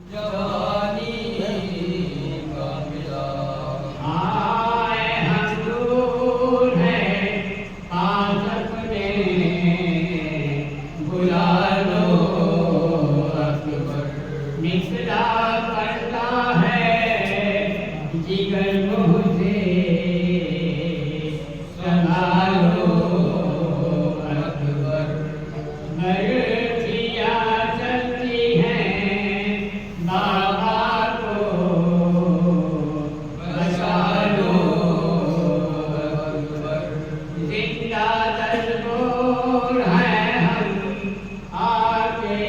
जवानी का मिला। आए हम दूर हैं पास अपने, बुला लो अकबर। निकला करता है जिगर मुझे, संभालो अकबर। बरतियाँ चलती हैं बाबा को, बचा लो अकबर। जिंदा तस्वीर है हम आके,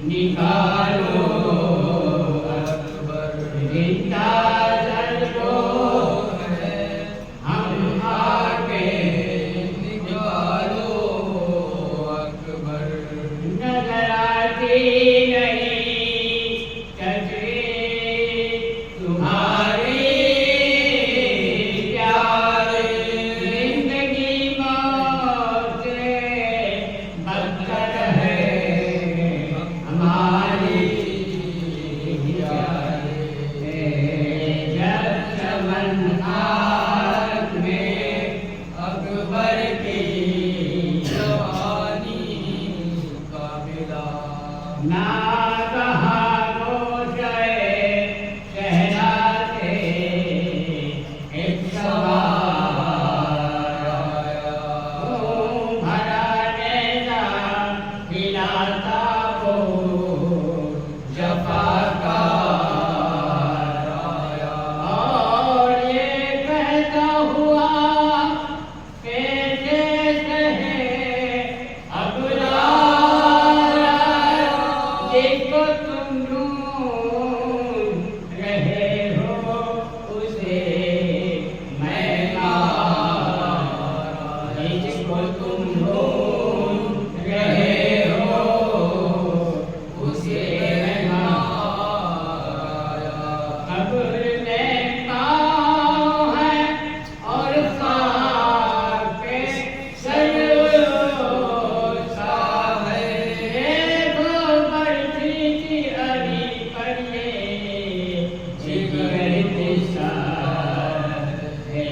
निकालो अकबर। जिंदा तस्वीर है हम आके, निकालो अकबर। नजर आती नहीं तस्वीर तुम्हारी प्यारी, जिंदगी मौत से बदतर है हमारी प्यारी। जब चमन आँख में अकबर की जवानी का मिला। ना कहा गोशे शहरा से एक सवार आया, भरा नेजा हिलाता वो जफाकार आया। और ये कहता हुआ कैसे कहे अबरार आया, जिसको तुम ढूंढ रहे हो उसे मैं मारा। जिसको तुम ढूंढ रहे हो उसे मैं मारा। कब्र में पाँव है और खाक पे सरोसा है। देखो बरसी की अली पर ये जिगर निशान है।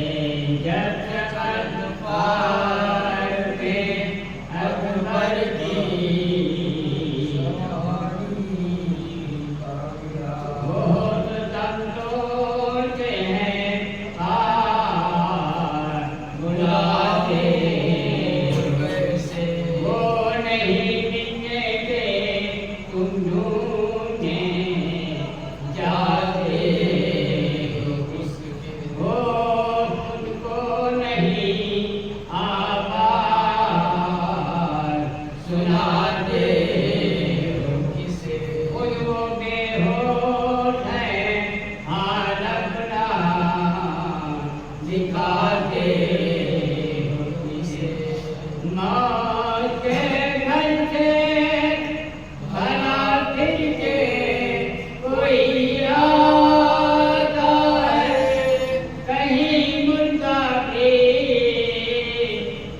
जब चमन पार पे अकबर की बहुत दम तोड़ते हैं बुलाते वैसे वो नहीं मिलने के तुम ढूंढने जाते हो उसके वो तुमको नहीं आवाज सुनाते हो किसे वो बेहोश है हाल अपना दिखाते हो किसे। मौत के घर से भला फिर के कोई आता है, कहीं मुर्दा के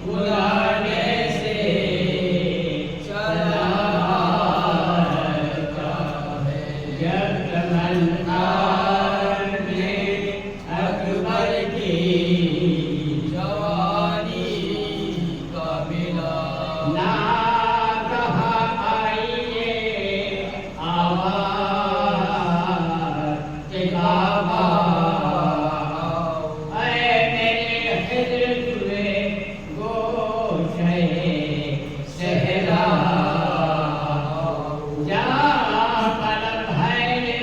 बुलाने से चला आता है। जब तमन्नार में अकबर की जवानी का मिला। ना कहा आइए आवाज के बाबा आओ। ऐ मेरे हिजर हुए गोशे सहरा आओ। जहाँ पलक है ये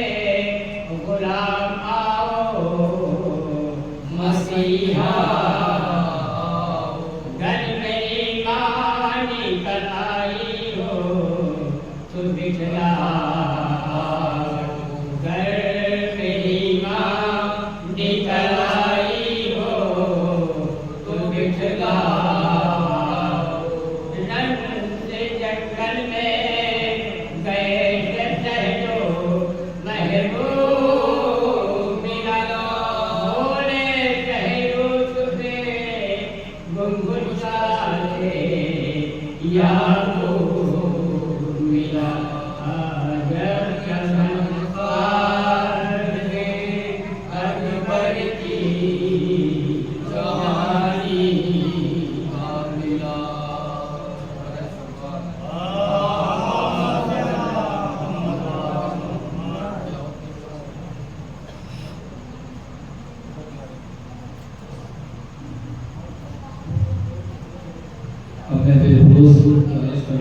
गुलाम आओ मसीहा आओ। घर मेरी माँ निकल आई हो तो बिखरा घर मेरी माँ निकल आई हो तो बिखरा। से जंगल में गए सहजो महबूब मिला। बोले शहरो तुझे गुनगुन सा याद मिला।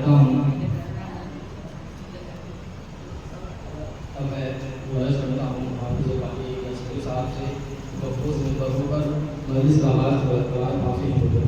करता हूँ। अब मैं गुजारिश करता हूँ हाफिज़ वाली के साहब से गफ्फू से पर मजलिस का आगाज़ बरकरार काफ़ी हो गया।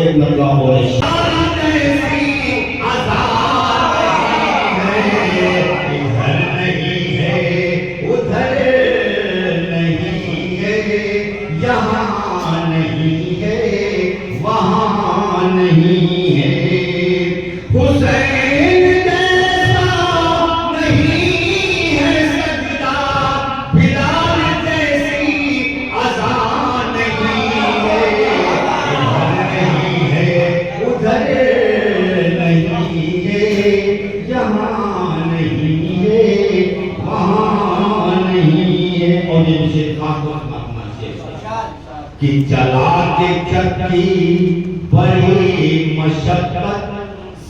एक मरतबा बोले इधर नहीं है उधर नहीं है यहाँ नहीं है वहाँ नहीं है हुसैन जैसा नहीं है सजदा बिलाल जैसी अज़ान नहीं है उधर नहीं है यहाँ नहीं है वहाँ नहीं है और ये विशेष खास बात कि चला के चक्की बड़ी मशक्कत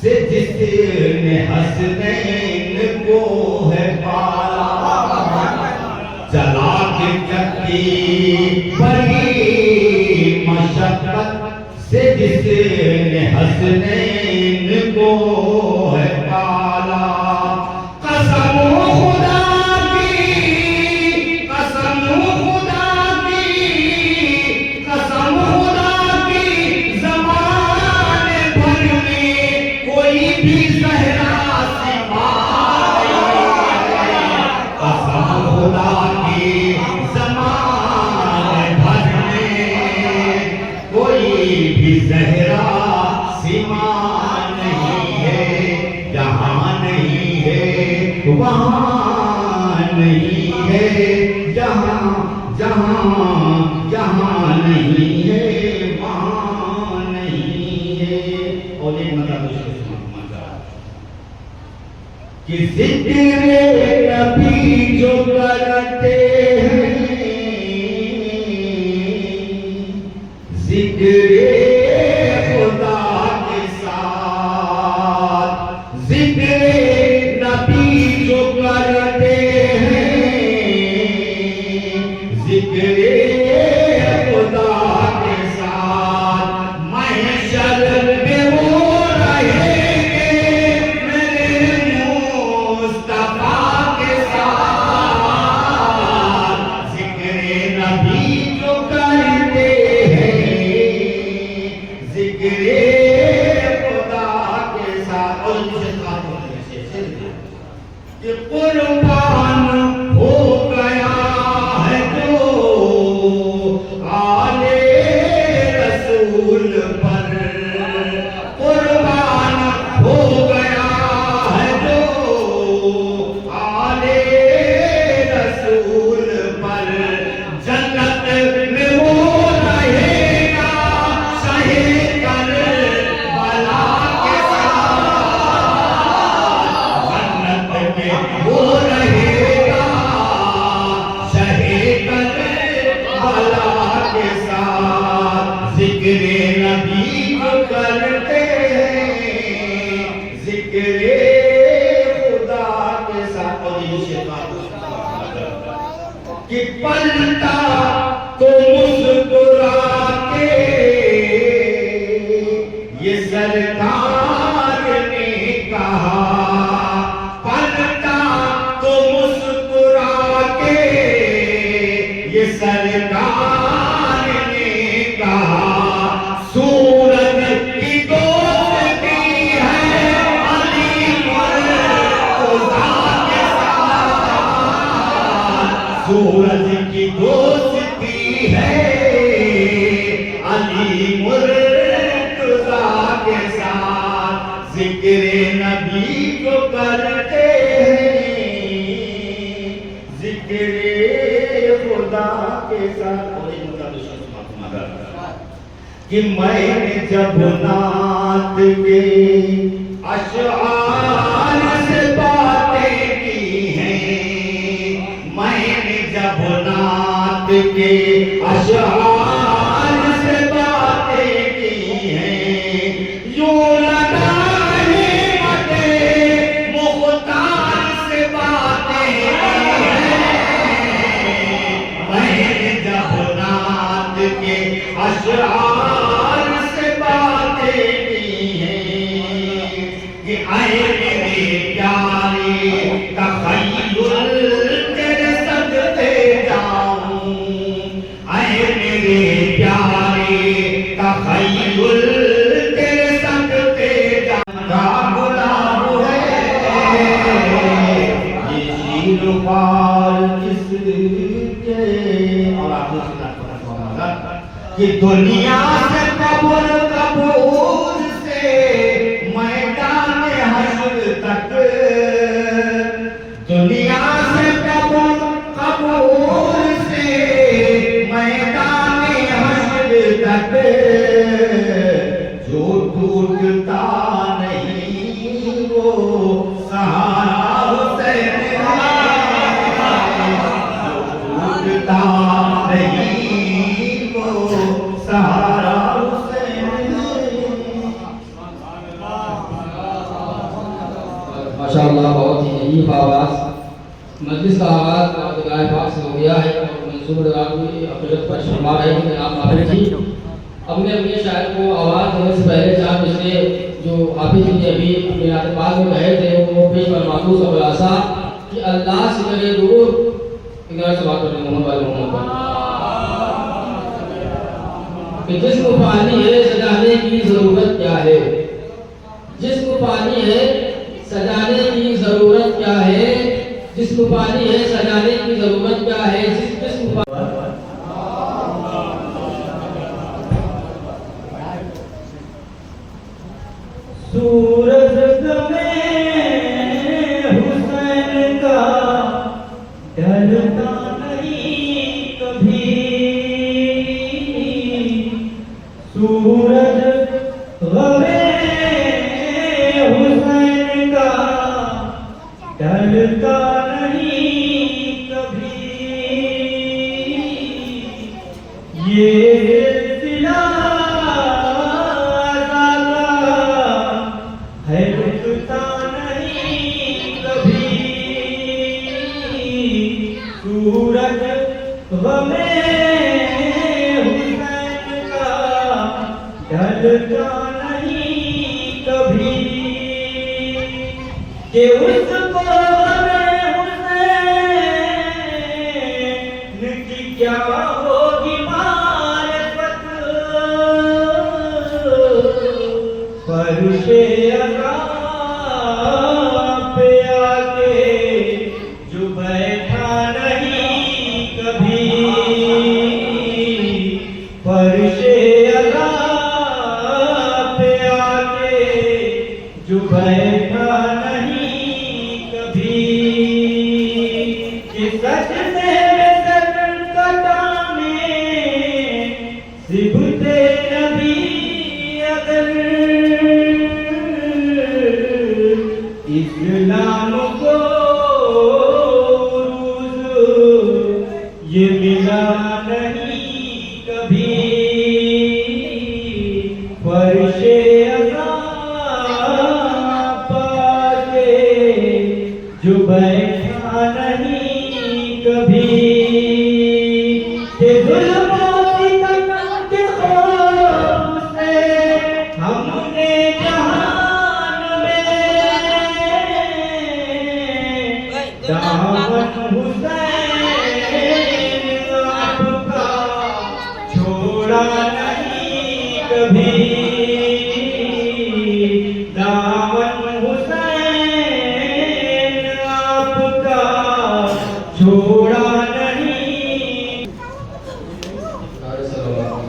से जिसने हसनैन को है पाला चला के चक्की बड़ी मशक्कत से जिसने हसनैन को है पाला कसम खुदा की कसम खुदा की कसम खुदा की ज़माने भर में कोई भी सहरा कसम खुदा की ज़माने भर में कोई भी ज़हरा सीमा नहीं है जहाँ नहीं है वहाँ नहीं है जहाँ जहाँ जहाँ नहीं है वहाँ नहीं है और एक मतलब कि ज़िक्र नबी जो करते हैं ज़िक्र खुदा के साथ ज़िक्र नबी जो करते हैं ज़िक्र खुदा के साथ महशर में वो रहेंगे मेरे मुस्तफा के साथ ज़िक्र नबी जो करते हैं ज़िक्र खुदा के साथ और मुझे बात होती है कि कुर्बान हो गया है जो आले रसूल पर कुर्बान नबी जो करते हैं जिक्र खुदा के साथ कि पलटा तो मुस्कुरा के ये सरकार ने कहा, पलटा तो मुस्कुरा के ये सरकार ने कहा, सूरज की दोस्ती है अली मुर्तज़ा के साथ, सूरज की दोस्ती है अली मुर्तज़ा के साथ, जिक्र नबी को करते हैं जिक्र खुदा के साथ। कि मैंने जब नात के अशआर से बातें की हैं, मैंने जब नात के अशआर से बातें की हैं, यूं लगा हिम्मते मुख्तार से बातें की हैं, मैंने जब नात के अशआर से बातें की हैं कि आए मेरे प्यारे तख़य्युल तेरे सजदे जाऊं, आए मेरे प्यारे तख़य्युल तेरे सजदे जाऊं, गुलाब है ये शीर पार किसके। और आपने सुना कि दुनिया से कब्र कबूर से मैदान हश्र तक, दुनिया से कब्र कबूर से मैदान हश्र तक, जो टूटता नहीं वो सहारा हुसैन है, जो टूटता नहीं सहारा हुसैन। माशाअल्लाह बहुत ही नईफ आवाज़। मजलिस का आगाज़ गाय पाक से हो गया है और मंसूर रावी अक़ीदत पर फरमा रहे हैं जनाब हाफिज़ जी। हमने अपने शायर को आवाज़ देने से पहले चार पिछले जो हाफिज़ जी ने अभी अपने नात पाक में कहे थे वो पेश फरमाऊँ उसका खुलासा कि अल्लाह से करे दूर इधर से बात करें मोहम्मद वाले मोहम्मद कि जिस्म पानी है सजाने की जरूरत क्या है, जिस्म पानी है सजाने की जरूरत क्या है, जिस्म पानी है सजाने की जरूरत क्या है, जिस्म सूरज में हुसैन का ढलता नहीं कभी, सूरज में हुसैन का ढलता नहीं कभी, ये सिलसिला है रुकता नहीं कभी, सूरज में हुसैन का ढलता नहीं कभी, कि उसको हुसैन की क्या होगी मारिफत, फर्शे अज़ा पे आके जो बैठा नहीं कभी, फर्शे अज़ा पे आके जो बैठा नहीं कभी, कि सजदे में सर कटाने सिबते नबी अगर इस्लाम को ये मिला नहीं कभी, फर्शे अज़ा पाके जो बैठा नहीं कभी के जुल्मों सितम के खौफ से हमने जहान में दामन हुसैन आपका छोड़ा नहीं कभी दामन हुसैन आपका छोड़ा नहीं। नारे सलावत।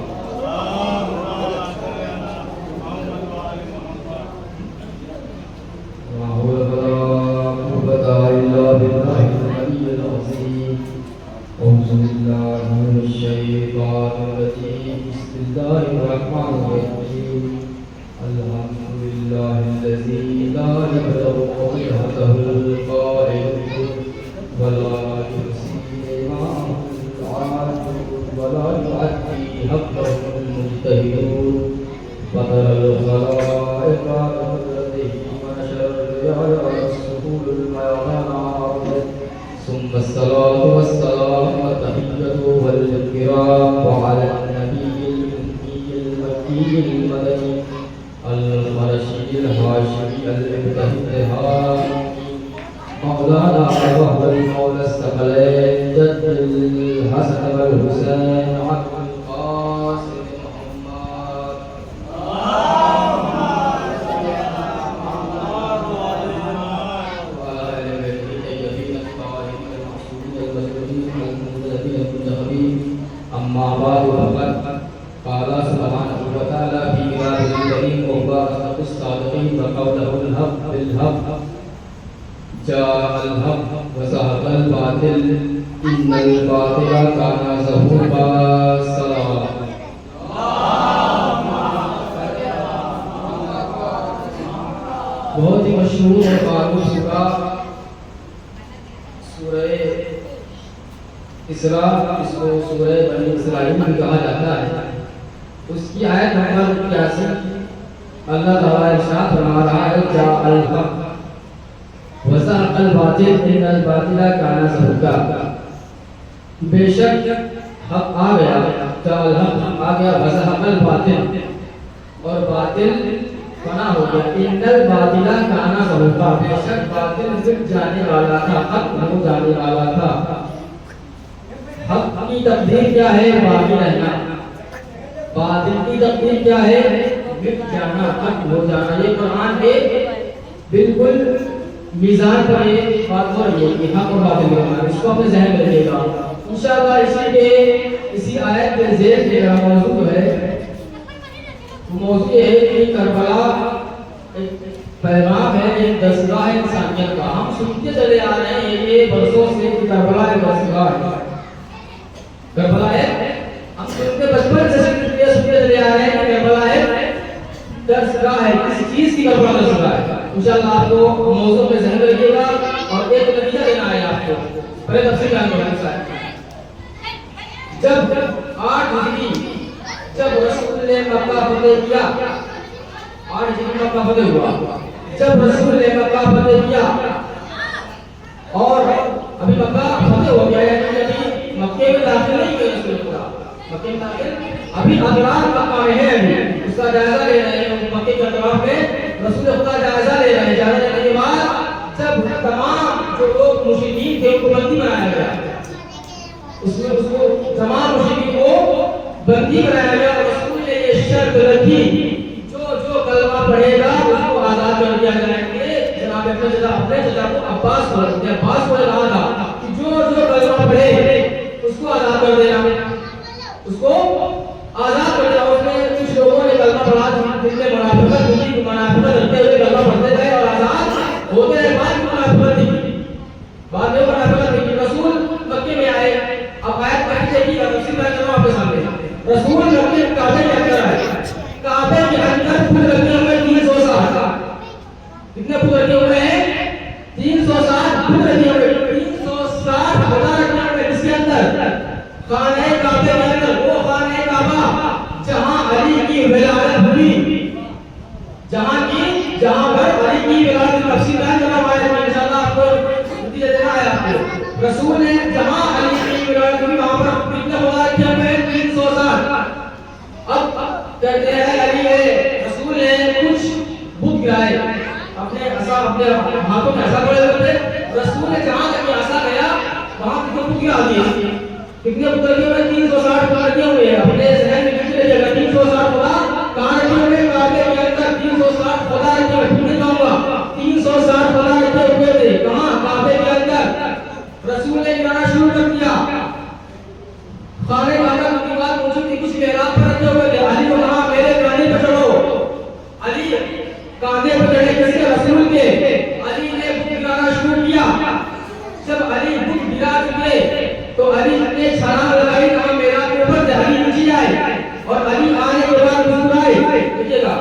ला हौला वला कुव्वता इल्ला बिल्लाहिल अलिय्यिल अज़ीम। औज़ु बिल्लाहि मिनश शैतानिर रजीम। बिस्मिल्लाहिर रहमानिर रहीम। अल्हम्दुलिल्लाहिल्लज़ी ला यब्लगु क़दरहुल क़ाइल वला युहसी माहुल आलिम वला युअद्दी हक़्क़हुल मुज्तहिदून। फ़तरल ख़लाइक़ बिक़ुद्रतिही वनशर अला सुहूलिल मयानात। सुम्मा अस्सलातु वस्सलामु वत्तहिय्यतु वल इकराम अला नबिय्यिल उम्मिय्यिल मक्किय्यिल मदनी अल क़ुरशिय्यिल हाशिमिय्यिल इब्तिहाम मौलाना वहुवल मौला अस-सकलैन जद्दुल हसन वल हुसैन अब्दुल क़ासिम मुहम्मद। अम्मा बाद फ़क़द क़ाल सुब्हानहु व तआला फी किताबिहिल करीम व हुवा असदक़ुस सादिक़ीन व क़ौलुहुल हक़्क़ बिल हक़्क़ जाअल हक़्क़ व ज़हक़ल बातिल इन्नल बातिला काना ज़हूक़ा। सलावत। बहुत ही मशहूर और मारूफ सूरा सूरह इसरा, इसको सूरह बनी इसराइल भी कहा जाता है। उसकी आयत नंबर 81 अल्लाह ताला इरशाद फरमा रहा है जाअल हक़ व ज़हक़ल बातिल इन्नल बातिला काना ज़हूक़ा। बेशक हक आ गया, जाअल हक़ आ गया, व ज़हक़ल बातिल और बातिल फना हो गया। इन्नल बातिला काना ज़हूक़ा। बेशक बातिल मिट जाने वाला था, हक हो जाने वाला था। हक की तकदीर क्या है? बाकी रहना। बातिल की तकदीर क्या है? मिट जाना, हक हो जाना। ये कुरान के बिल्कुल मीज़ान पर ये बात हो रही है कि हक और बातिल का होना। इसको अपने ज़हन में रखिएगा। इंशाअल्लाह इसी आयत के ज़ेर मेरा मौजू है, वो मौजू है कि करबला एक पैगाम है, एक दस्तगाह है इंसानियत का। हम सुनते चले आ रहे हैं ये बरसों से कि करबला एक दस्तगाह है, करबला है। हम सुनते बचपन से सुनते चले आ रहे हैं कि करबला है दस्तगाह है। किसी चीज की करबला दस्तगाह है। इंशाअल्लाह आपको मौजू में ज़हन रखिएगा और एक नतीजा देना है आपको। पहले तफसील जानना है। जब 8 हिजरी जब रसूल ने मक्का फतेह किया, 8 हिजरी मक्का फतेह हुआ। जब रसूल ने मक्का फतेह किया और अभी मक्का फतेह हो गया, यानी अभी मक्के में दाखिल नहीं हुए रसूल पूरा, मक्के में दाखिल अभी अतराफ मक्का में है। अभी उसका जायजा ले रहे हैं, मक्के के अतराफ में रसूल खुदा जायजा ले रहे हैं। जायजा लेने के बाद जब तमाम जो लोग मुशरिकीन थे उनको बंदी बनाया गया, उसमें उसको तमाम मुशरिकीन को बंदी बनाया गया। रसूल ने ये शर्त रखी जो जो कलमा पढ़ेगा उसको आजाद कर दिया जाएंगे। जनाब अपने जगह को अब्बास को कहा था कि जो जो कलमा पढ़े उसको आजाद कर देना, उसको आजाद कर देना। उसमें कुछ लोगों ने कलमा पढ़ा जिनने मुनाफिकत रखते हुए कलमा पढ़ते गए और आजाद होते रहे। बाद में मुनाफिकत थी, बाद में मुनाफिकत थी। रसूल मक्के में आए। अब आयत पढ़ी जाएगी, तफसील मैं कर रहा हूं आपके सामने। रसूल मक्के काबे के अंदर आए, काबे के अंदर फूल रखे हुए 360। कितने फूल रखे हुए हैं? 360 फूल रखे हुए। 360 फूल रखे हुए इसके अंदर खाने काबे के अंदर। वो खाने काबा जहां अली की विलादत हुई, 360 बना रखे हुए थे। कहाँ? काबे के अंदर। रसूल ने गिराना शुरू कर दिया। खाने काबा की दीवार ऊंची थी, कुछ मेहराब पर रखे हुए थे। अली को कहा मेरे कांधे पर चढ़ो। अली कांधे पर चढ़े किसके? रसूल के। अली ने बुत गिराना शुरू किया। जब अली बुत गिरा चुके तो अली ने छलांग लगाई, कहा मेरा के ऊपर से अली नीचे आए और अली आने के बाद मुस्कुराए। देखिएगा,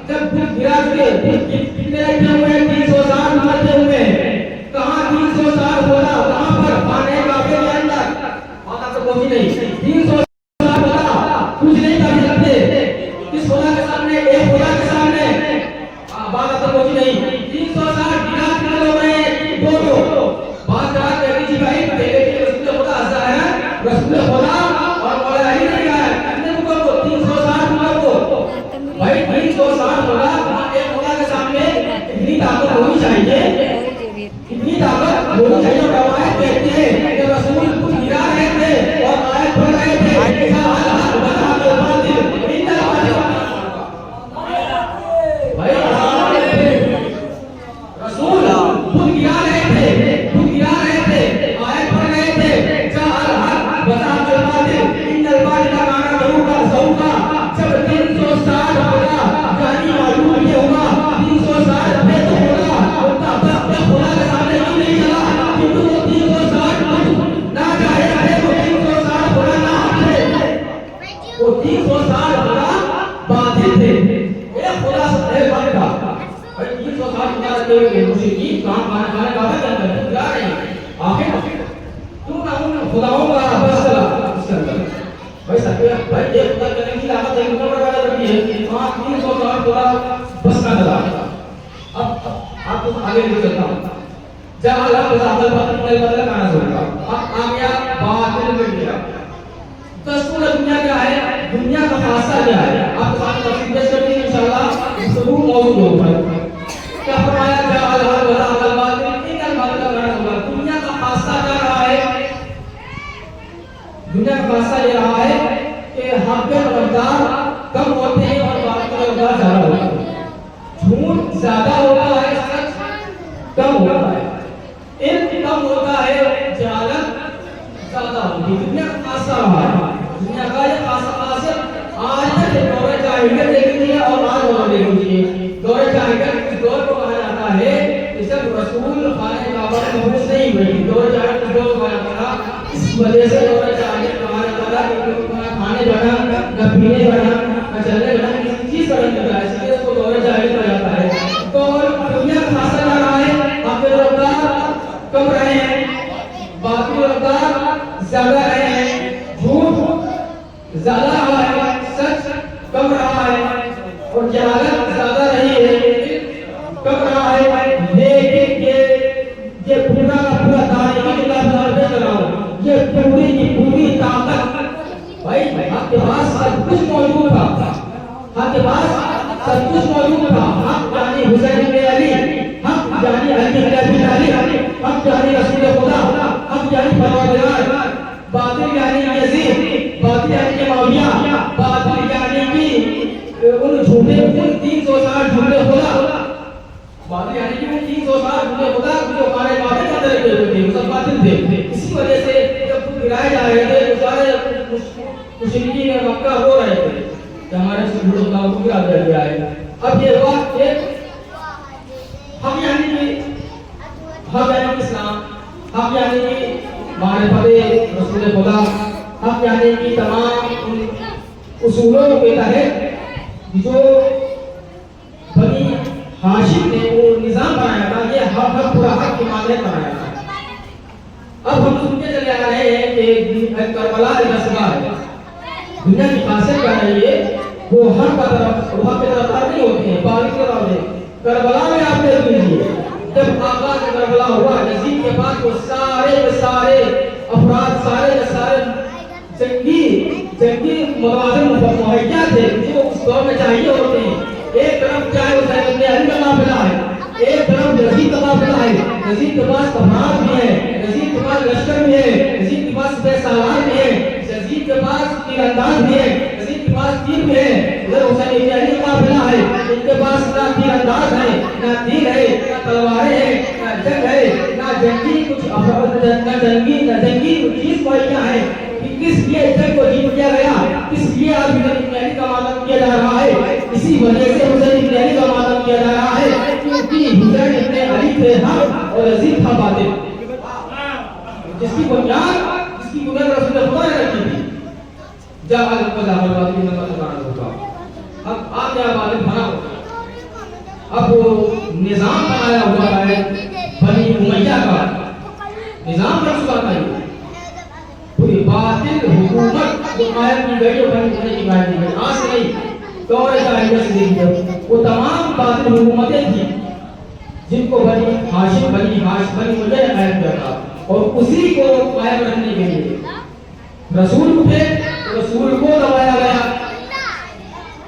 जब बुत गिरा चुके कितने रखे हुए हैं? 360 मरते हुए हैं। कहाँ 360 बोला? कहाँ पर? खाने काबे के अंदर। बात आपको पहुंची नहीं। 360 बोला, कुछ नहीं कर सकते किस खुदा के सामने? एक खुदा के सामने। बात आपको पहुंची नहीं। 360 गिरा कितने लोग हैं? दो। बात कहा कहती थी भाई पहले के रसूल खुदा ऐसा है, रसूल खुदा और मौला अली ने कहा कितने लोगों को? 360 लोगों को। भाई 360 बोला, एक खुदा के सामने इतनी ताकत होनी चाहिए, इतनी ताकत होनी चाहिए। रवायत कहती है कि रसूल खुद गिरा रहे थे और आयत पढ़ रहे थे। रसूल खुद गिरा रहे थे, खुद गिरा रहे थे, आयत पढ़ रहे थे। चार बता चलवा दे इन दरबार का गाना रहूगा सऊका। जब 360 होगा जानी मालूम ये होगा 360 पे तो होगा होता बस खुदा के सामने क्यों नहीं चला? क्योंकि वो 360 ना चाहे तो 360 होगा ना हटे, वो 360 होगा बाधित थे। ये खुदा से बंद था। भाई 360 होगा के मुश्रिकी काम खाना काबा के अंदर क्या रहे हैं? आखिर क्यों ना उन खुदाओं का बस चला इसके अंदर। भाई सत्य भाई एक खुदा करने की लागत एक ऊपर वाला करती है। 360 खुदा बस का चला। अब आपको आगे ले चलता हूं। जब अल्लाह बदल बदल गाना सुनता अब आ गया बातिल मिट गया। दस्तूर दुनिया क्या है? दुनिया का खासा क्या है? आप साथ तफसील पेश करते हैं इंशाल्लाह। इसको मौजूद होगा। क्या फरमाया? जा अल्लाह वला अल बातिल इनल बातिल गाना सुनता। दुनिया का खासा क्या रहा है? दुनिया का खासा ये रहा है कि हक के तरफदार कम होते हैं और बातिल के तरफदार ज्यादा होते हैं। झूठ ज्यादा होता है, सच कम होता है। इल्म कम होता है, जहालत ज्यादा होती है। दुनिया का खासा रहा है। दुनिया का ये खासा खासियत आज तक दौर जाहिलियत देखी है और आज दौर देखी है। दौर जाहिलियत इस दौर को कहा जाता है कि जब रसूल खाने काबा में मौजूद नहीं हुए। दौर जाहिलियत इस दौर को कहा जाता था। इस वजह से दौर जाहिलियत कहा जाता था कि खाने बना, न पीने बना, न चलने बना, किसी चीज का नहीं बना, इसलिए उसको दौर जाहिलियत कहा जाता है। तो दुनिया का खासा क्या रहा है? आपके तरफदार कम रहे हैं, बाकी तरफदार ज्यादा रहे हैं। झूठ ज्यादा रहा है, सच कम रहा है और जहालत ज्यादा रही है, कम रहा है। लेकिन ये पूरा का पूरा तारीखी किताब में चलाओ, ये पूरी की पूरी ताकत भाई आपके पास सब कुछ मौजूद था। आपके पास सब कुछ मौजूद था। आप यानी हुसैन इब्न अली, हम यानी अली इब्न अबी तालिब, हम यानी रसूल खुदा, हम यानी परवरदिगार, बातिल यानी यजीद, बातिल यानी मुआविया, बातिल यानी कि उन झूठे 360 झूठे खुदा, बातिल यानी कि 360 झूठे खुदा जो हमारे बातिल के अंदर थे, वो सब बातिल थे। इसी वजह से जब तुम गिराए जा रहे थे तो सारे मुशरिकीन मक्का रो रहे थे कि हमारे से झूठे खुदा को गिरा दिया गया है। अब ये बात एक हम यानी कि हम यानी कि इस्लाम, हम यानी कि मारिफत रसूल खुदा, हम यानी कि तमाम उन उसूलों के तहत जो बनी हाशिम ने वो निजाम बनाया था, ये हक पूरा हक की मांगे बनाया था। अब हम सुनते चले आ रहे हैं कि करबला रसवा है। दुनिया की खासियत क्या है? ये वो हक का तरफ वहां पे तरफदार नहीं होते हैं, बाकी के तरफ करबला में आप देख लीजिए, जब आका का करबला हुआ, यजीद के पास वो सारे अफराद, सारे जंगी मवाज़िन मुहैया थे जो उस दौर में चाहिए होते हैं। एक तरफ चाहे हुसैन इब्न अली का काफिला है, एक तरफ यजीद का काफिला है। यजीद के पास तमाम भी है, यजीद के पास लश्कर भी है, यजीद के पास बेसालार भी है, यजीद के पास तीरंदाज भी है, यजीद के पास तीर भी है। इधर हुसैन इब्न अली का काफिला है, इनके पास ना तीरंदाज है, ना तीर है, ना नजंगी चीज कोई क्या है कि किस लिए इज्जत को जीत लिया गया, किस लिए आज हुसैन इब्न अली का मातम किया जा रहा है। इसी वजह से हुसैन इब्न अली का मातम किया जा रहा है क्योंकि हुसैन इब्न अली थे हक और अजीज था बातिल, जिसकी बुनियाद रसूल खुदा ने रखी थी। जब आज जामल बात की नमत कराना होगा, अब आप क्या बातिल बना हो, अब निजाम बनाया हुआ है बनी उमैया का निजाम बन चुका था। पूरी बातिल हुकूमत जो कायम की गई, जो बनी उमैया की कायम की गई, आज से नहीं दौर जाहिलिया से देखिए, वो तमाम बातिल हुकूमतें थी जिनको बनी हाशिम बनी उमैया ने कायम किया था। और उसी को कायम रखने के लिए रसूल उठे, रसूल को दबाया गया,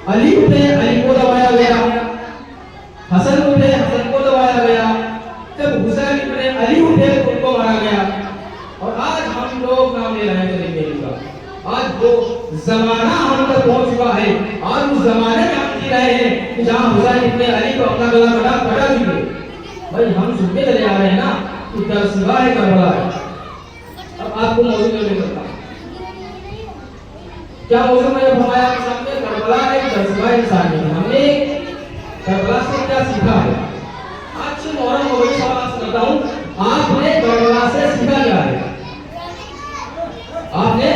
अली उठे, अली को दबाया गया, हसन उठे, हसन को दबाया गया, जब हुसैन इब्न अली उठे उनको मारा गया। और आज हम लोग नाम ले रहे हैं तरीके का, आज वो जमाना हम तक पहुंच चुका है, आज उस जमाने में हम जी रहे हैं कि जहां हुसैन इब्न अली को अपना गला कटा चुके। भाई हम सुनते चले आ रहे हैं ना कि दरसगाह है करबला है। अब आपको मौजूद नहीं करता क्या मौजूद में फरमाया आपके सामने, करबला एक दरसगाह इंसान है। हमने करबला से क्या सीखा है? आज मोहर्रम हो गई, सवाल आपसे करता हूँ, आपने करबला से सीखा क्या है? आपने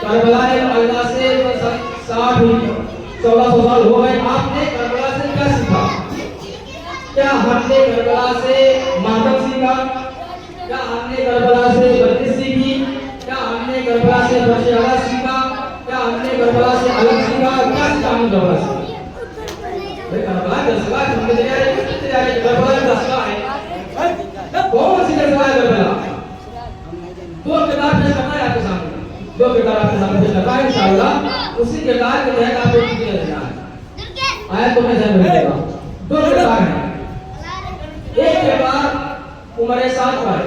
करबला अल्लाह से 60-1400 साल हो गए, आपने करबला से क्या सीखा? क्या हमने करबला से मातम सीखा? क्या हमने करबला से बर्दिश सीखी? क्या हमने करबला से बशयारा सीखा? क्या हमने करबला से अलग सीखा? क्या सीखा हमने करबला से? करबला दरसगाह करबला दरसगाह है, कौन सी दरसगाह है करबला? दो किताब पेश करना है आपके सामने, दो किताब आपके सामने पेश करना है इंशाअल्लाह। उसी किताब के तहत आपको चीजें लेना है, आयत को मैं ध्यान रखिएगा। दो किताब हैं, एक किताब उमर साद का है,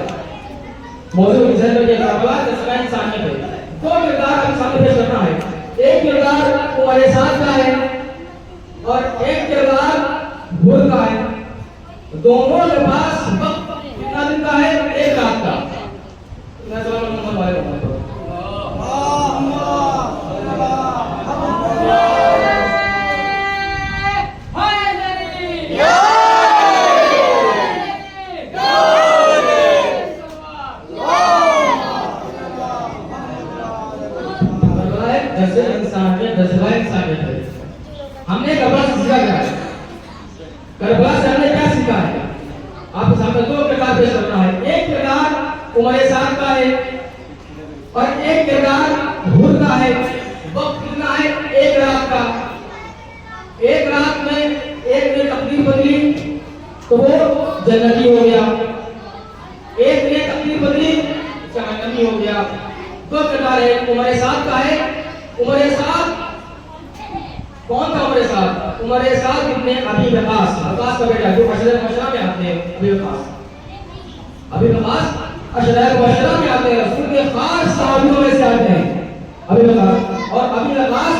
मौजूद हुसैन के करबला दरसगाह इंसानियत है। दो किताब आपके सामने पेश करना है, एक किताब उमर साद का है और एक किरदार भूल का है। दोनों के पास वक्त कितना दिन का है? एक रात का। हमने करबला से सीखा क्या है? करबला से हमने क्या सीखा है? आपके सामने दो किरदार पेश करना है, एक किरदार उमर साद का है और एक किरदार भूल का है। वक्त कितना है? एक रात का। एक रात में एक ने तकदीर बदली तो वो जन्नती हो गया, एक ने तकदीर बदली जहन्नमी हो गया। दो किरदार है, उमर साद का है। उमर साद कौन था? उमर साद, उमर साद इब्ने अबी वक़ास का बेटा, जो अशरा में आते हैं। अबी वक़ास अशरा में आते हैं, रसूल के खास सहाबियों में से आते हैं अबी वक़ास। और अबी वक़ास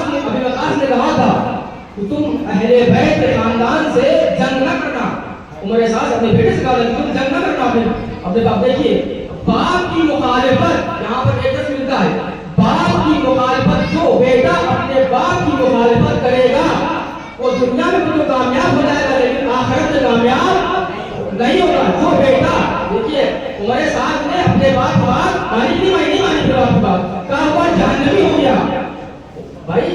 ने कहा था कि तुम अहले बैत के खानदान से जंग न करना। उमर साद अपने बेटे से कहा था तुम जंग न करना। अपने बाप देखिए, बाप की मुखालिफत, यहाँ पर एक मिलता है, बाप की मुखालिफत, जो बेटा अपने बाप की मुखालिफत करेगा वो दुनिया में तो कामयाब हो जाएगा लेकिन आखिरत में कामयाब नहीं होगा। जो बेटा, देखिए उमर साद ने अपने बाप की बात मानी फिर आपकी बात कहा हुआ जहन्नमी हो गया। भाई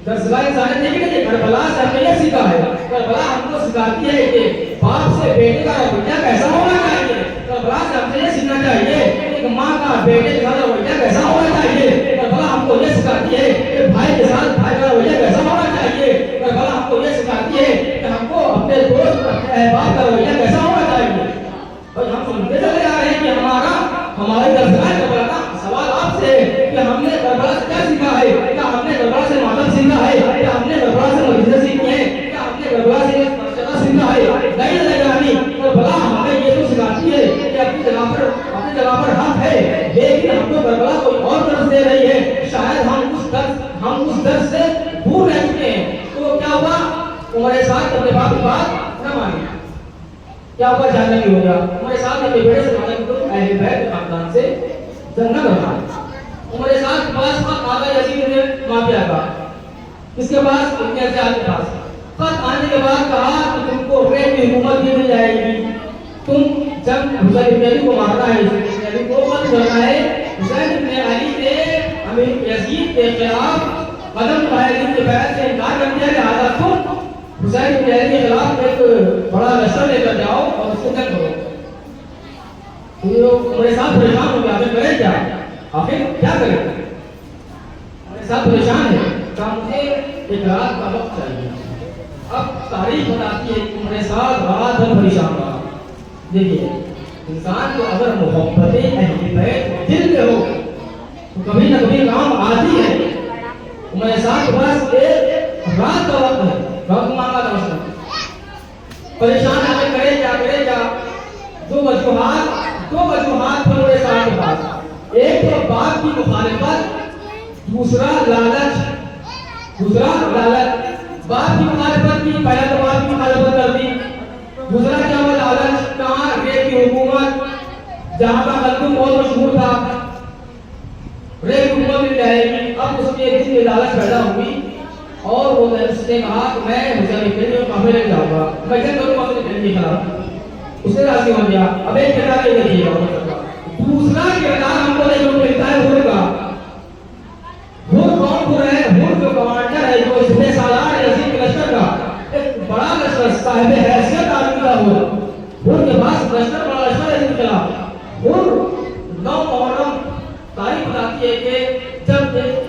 दरसगाह इंसानियत देखिए कि करबला से हमने ये सीखा है, करबला हमको सिखाती है कि बाप से बेटे का रवैया कैसा होना चाहिए। करबला से हमसे ये सीखना चाहिए कि माँ का बेटे के साथ रवैया कैसा होना चाहिए। करबला हमको ये सिखाती है कि भाई के साथ भाई का रवैया कैसा होना चाहिए। करबला हमको ये सिखाती है कि हमको अपने दोस्त अपने अहबाब का रवैया कैसा होना चाहिए। और हम सुनते चले आ रहे हैं कि हमारे दरसगाह करबला का सवाल आपसे है कि हमने करबला से क्या सीखा है? क्या हमने करबला से मातम सीखा है? क्या हमने करबला से मजलिसें सीखी है? क्या हमने करबला से मर्तबा सीखा है? नहीं नहीं, करबला हमें ये तो सिखाती है कि अपनी जगह पर हक है, लेकिन हमको करबला कोई और दर्स दे रही है। शायद हम उस दर्स से दूर रह चुके हैं। तो क्या हुआ? उमर साद अपने बाप की बात न मानी, क्या हुआ? जहन्नमी हो गया। उमर साद ने अपने बेटे से मांगा कि तुम अहले बैत खानदान से जंग न करना। उमर साथ के पास खत आ गया यजीद ने माफिया का, इसके पास इब्न ज़ियाद के पास खत आने के बाद कहा कि तुमको रेत की हुकूमत दी जाएगी, तुम जब हुसैन इब्न अली को मारना है, हुसैन अली को मत करना है। हुसैन इब्न अली ने अमीर यजीद के खिलाफ कदम उठाए, जिनके बैत से इनकार कर दिया, लिहाजा तुम हुसैन इब्न अली के खिलाफ एक बड़ा लश्कर लेकर जाओ और उसको जंग करो। तो मेरे साथ परेशान हो गया, आखिर करें क्या, आखिर क्या करें, मेरे साथ परेशान है, तो मुझे एक रात का वक्त चाहिए। अब तारीख बताती है कि मेरे साथ रात भर परेशान रहा। देखिए, इंसान को अगर मोहब्बत अहले बैत दिल में हो तो कभी ना कभी काम आती है। मेरे साथ बस एक रात का वक्त है, वक्त मांगा था उसने, परेशान है, करे क्या। दो वजूहात थे मेरे साथ के पास, एक तो बाप की मुखालिफत, दूसरा लालच। बाप की मुखालिफत की, पहले तो बाप की मुखालिफत कर दी, दूसरा क्या हुआ, लालच। कहाँ रेत की हुकूमत, जहाँ का खतून बहुत मशहूर था, रेत की हुकूमत मिल जाएगी। अब उसके दिल में लालच पैदा हुई और वो उसने कहा कि मैं हुसैन इब्न अली को काफिले ले जाऊंगा, मैं क्या करूंगा अपने दिल के खिलाफ। उसने राजी हो गया। अब एक किरदार ये देखिएगा, दूसरा किरदार हमको देखने को मिलता है हुर का। हुर कौन हुर है? हुर जो कमांडर है, जो इसमें सालार यजीद के लश्कर का एक बड़ा लश्कर, साहिब हैसियत आदमी का हुर के पास लश्कर, बड़ा लश्कर है इसके खिलाफ। हुर 9 मुहर्रम तारीख बताती है कि जब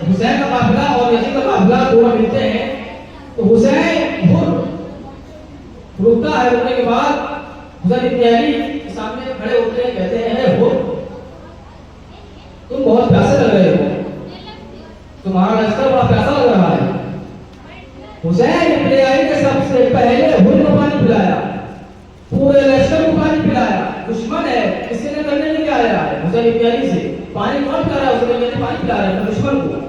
हुसैन का काफिला और यजीद का काफिला दोनों मिलते हैं तो हुसैन हुर रुकता है। रुकने के बाद हुसैन इब्न अली के सामने खड़े होते हैं, कहते हैं हुर, तुम बहुत प्यासे लग रहे हो, तुम्हारा लश्कर बड़ा प्यासा लग रहा है। हुसैन इब्न अली ने सबसे पहले हुर को पानी पिलाया, पूरे लश्कर को पानी पिलाया। दुश्मन है, किसी ने करने नहीं आया है हुसैन इब्न अली से, पानी कौन पिला रहा है? हुसैन इब्न अली पानी पिला रहा है दुश्मन को।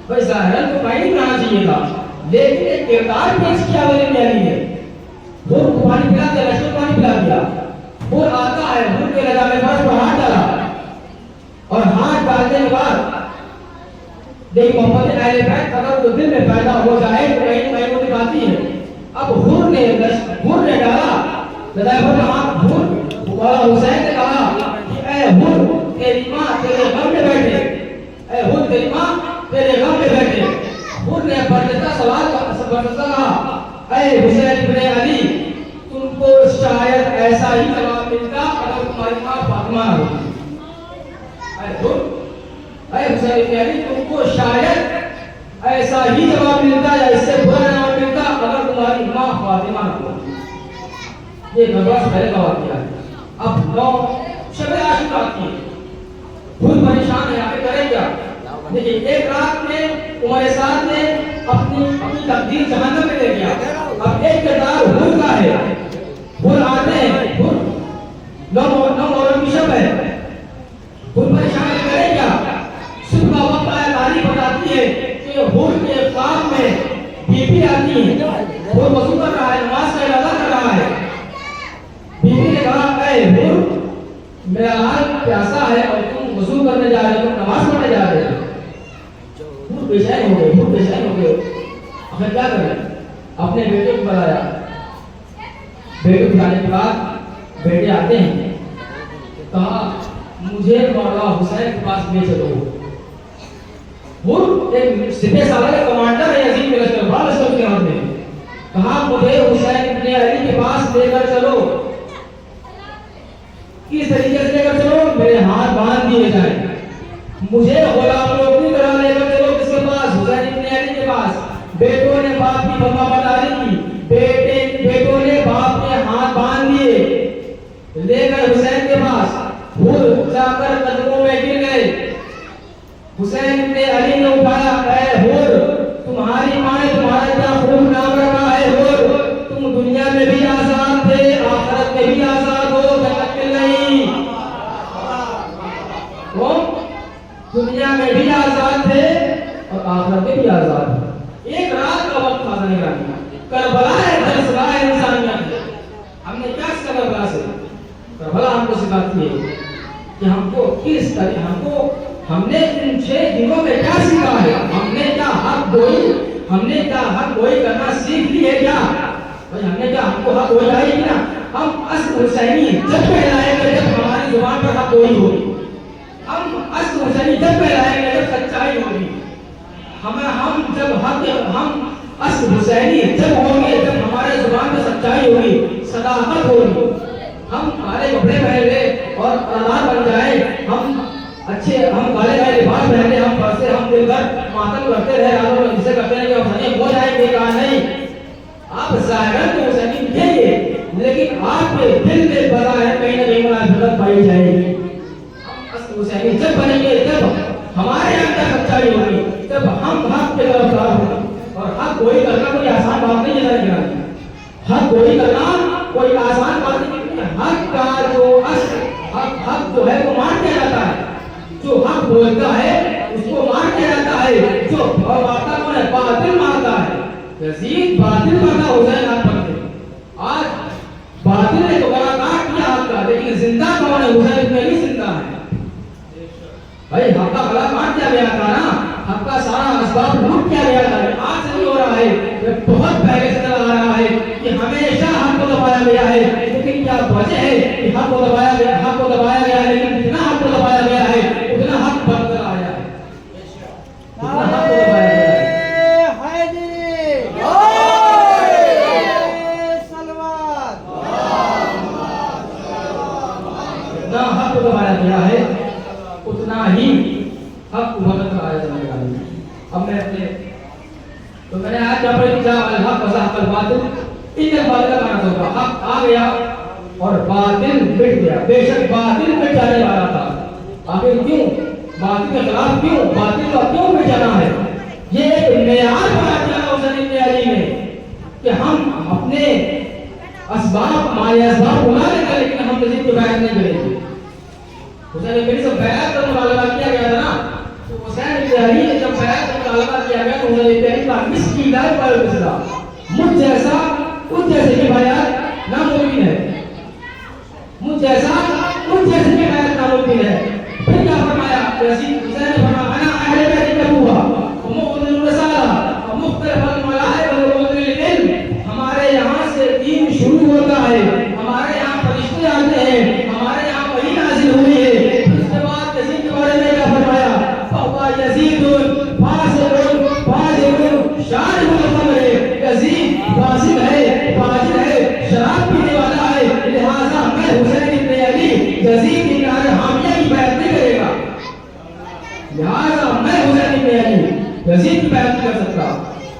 भाई ज़ाहिरन तो पानी पिलाना चाहिए था, लेकिन एक किरदार पेश किया हुसैन इब्न अली ने, हुर को पानी पिला दिया, लश्कर को पानी पिला दिया। हुर आता है, हुर के लगा में फर्श पर हाथ डाला और हाथ डालने के बाद देखिए मोहब्बत अहले बैत अगर तो दिल में पैदा हो जाए तो कहीं ना कहीं वो दिखाती है। अब हुर ने डाला लदाइफर का हाथ, हुर और हुसैन ने कहा कि ऐ हुर, तेरी माँ तेरे गम में बैठे, ऐ हुर तेरी माँ तेरे गम में बैठे। हुर ने बर्दाश्त सवाल कहा, ऐ हुसैन इब्न अली, तुमको शायद ऐसा ही जवाब मिलता अगर तुम्हारी माँ फातिमा ना होती। ऐ हुर, ऐ हुसैन इब्न अली, तुमको शायद ऐसा ही जवाब मिलता या इससे बुरा जवाब मिलता अगर तुम्हारी माँ फातिमा ना होती। ये नवाज पहले का वाक़या है। अब 9 शब आशूरा आती है, खुद परेशान है, आगे करें क्या? देखिए, एक रात में उमर साद ने अपनी तकदीर जहन्नम में ले गया। अब एक किरदार हुर का है, हुर आते हैं, हुर 9 मुहर्रम की शब है, हुर परेशान करें क्या? सुबह का वक्त आया, तारीख बताती है कि हुर के ख्वाब में बीबी आती है, हुर वज़ू कर रहा है, नमाज का इरादा कर रहा है। बीबी ने कहा, ऐ हुर, मेरा हाल प्यासा है और तुम वज़ू करने जा रहे हो, तुम नमाज पढ़ने जा रहे हो। हुर बेचैन हो गए। अब क्या करें? अपने बेटे को बुलाया, बेटे को बुलाने के बाद बेटे आते हैं, कहा मुझे मौला हुसैन के पास ले चलो। हुर एक सिपह सालार का कमांडर है यजीद के लश्कर, बड़ा लश्कर के हाथ में, कहा मुझे हुसैन इब्न अली के पास लेकर चलो। किस तरीके से लेकर चलो? मेरे हाथ बांध दिए जाए, मुझे गुलामों की तरह लेकर चलो। किसके पास? हुसैन इब्न अली के पास। बेटों ने बाप की फरमाबरदारी की, बेटों ने बाप के हाथ बांध दिए, लेकर हुसैन के पास। हुर जाकर कदमों में गिर गए। हुसैन इब्न अली ने उठाया, ऐ हुर, तुम्हारी माँ ने तुम्हारा क्या खूब नाम रखा है हुर, तुम दुनिया में भी आजाद थे, आखिरत में भी आजाद हो, जन्नत मिल गई। दुनिया में भी आजाद थे और आखिरत में भी आजाद हो। एक रात का वक्त था करबला है, दरसला है इंसानियत। हमने क्या सीखा करबला से? करबला हमको सिखाती है कि हमको किस तरह हमने इन 6 दिनों में क्या सीखा है, हमने क्या हक गोई करना सीख ली है क्या भाई, हमने क्या हमको हक गोई आई क्या? हम अस्द हुसैनी जब कहलाएंगे जब हमारी जुबान पर हक गोई होगी, हम अस्द हुसैनी जब कहलाएंगे जब सच्चाई होगी, हम अस्द हुसैनी जब होंगे जब हमारे जुबान पर सच्चाई होगी, सदाकत होगी, हम काले कपड़े पहन ले और आधार बन जाए, हम काले काले लिबास पहने, हम फंसे, हम दिन भर मातम करते रहे, आदम जिसे करते हैं कि हम हो जाएंगे, कहा नहीं, आप ज़ाहिरन तो हुसैनी दिखेंगे लेकिन आपके दिल में बड़ा है कहीं ना कहीं मुनाफिकत पाई जाएगी। हम अस्द हुसैनी जब बनेंगे जब हमारे अंदर सच्चाई होगी, जब हम हक के तरफदार होंगे। और हक गोई करना कोई आसान बात नहीं है, हक गोई करना कोई आसान बात नहीं है। हक का जो हक जो है वो मान के जाता है, जो हक बोलता है उसको मान के जाता है, जो वार्ता को है बातिल मारता है। यजीद बातिल मारता हुसैन हाथ पर थे, आज बातिल ने तो गला काट दिया हक का, लेकिन जिंदा कौन है? हुसैन इब्न अली जिंदा है भाई, हक का गला काट दिया गया था ना, हक का सारा असबाब लूट किया गया था। आज नहीं हो रहा है, ये बहुत पहले से चला आ रहा है कि हमेशा हक को दबाया गया है, लेकिन क्या वजह है कि हक को दबाया गया है, लेकिन जितना हक को दबाया गया है उतना हक बढ़ता आया है, जितना हक को दबाया गया है। जितना हक को दबाया गया है उतना ही हक उभरता आया चला है। अब मैंने आज क्या पढ़ी था, अल हक वज़हक़ल बातिल इन्नल बातिल काना ज़हूक़ा, हक आ गया और बातिल मिट गया। बेशक बातिल मिट जाने वाला था, आखिर क्यों बातिल के खिलाफ, क्यों बातिल का क्यों मिट जाना है? ये एक मेयार बना दिया हुसैन इब्न अली ने कि हम अपने असबाब बुला लेंगे लेकिन हम यजीद की बैत नहीं करेंगे। हुसैन इब्न अली से बैत का मुतालबा किया गया था ना, तो हुसैन इब्न अली ने जब बैत का मुतालबा किया गया तो हुसैन इब्न अली का मिस्की दाई पर मिसरा मुझ जैसे की बैत नामुमकिन है, मुझ जैसे की बैत नामुमकिन है। फिर क्या फरमाया यजीद? हुसैन ने फरमाया अना अहले बैत नबूवा व मुक़्तदिर रसाला व मुख्तलिफ़ मलाइक व मुक़्तदिर इल्म, हमारे यहाँ से दीन शुरू होता है, हमारे यहाँ फरिश्ते आते हैं, हमारे यहाँ वही नाज़िल हुई है। उसके बाद यजीद के बारे में क्या फरमाया? फहुवा यजीदुन फासिकुन फाजिरुन शारिबुल खमर, यजीद फासिक है, फाजिर है, शराब पीने वाला है, लिहाजा मैं हुसैन इब्न अली यजीद की नारे हामिया की बैत नहीं करेगा, लिहाजा मैं हुसैन इब्न अली यजीद की बैत नहीं कर सकता।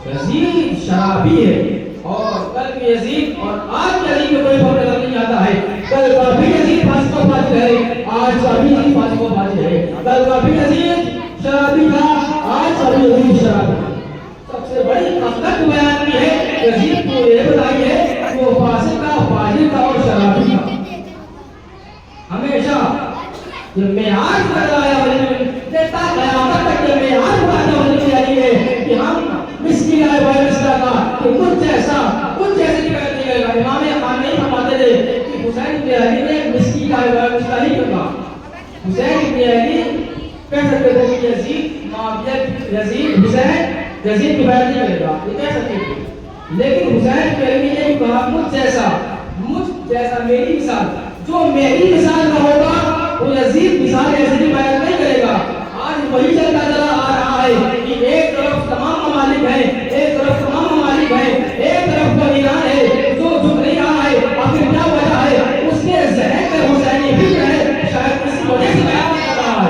यजीद शराबी है और कल के यजीद और आज के यजीद में कोई फर्क नजर नहीं आता है। कल का भी यजीद फासिक व फाजिर है, आज का भी यजीद फासिक व फाजिर है। कल का भी यजीद शराबी था, आज का भी यजीद शराबी है। सबसे बड़ी हकीकत बयान की है, यजीद को ये बताई है कि वो फासिक था, फाजिर था और शराबी था। हमेशा ये मेयार बनाया देता क़यामत तक, ये मेयार बनाया है कि हम मिस्किन आए वायरसा का कि कुछ जैसे की बात नहीं करेगा। इमाम खान नहीं फरमाते थे कि हुसैन इब्न अली ने मिस्किन आए वायरसा नहीं कहा, हुसैन इब्न अली कह सकते थे कि यजीद हुसैन यजीद की बात नहीं करेगा, ये कह सकते थे। लेकिन हुसैन इब्न अली ने कहा मुझ जैसा मेरी मिसाल, जो मेरी मिसाल का होगा वो यजीद मिसाल ऐसे की बात नहीं करेगा। आज वही चलता चला आ रहा है कि एक तरफ तमाम ममालिक हैं, एक तरफ तमाम ममालिक हैं, एक तरफ तो ईरान है जो झुक नहीं रहा है। आखिर क्या वजह है? उसके ज़हन में हुसैनी फिक्र है, शायद इसी वजह से बयान नहीं कर रहा है।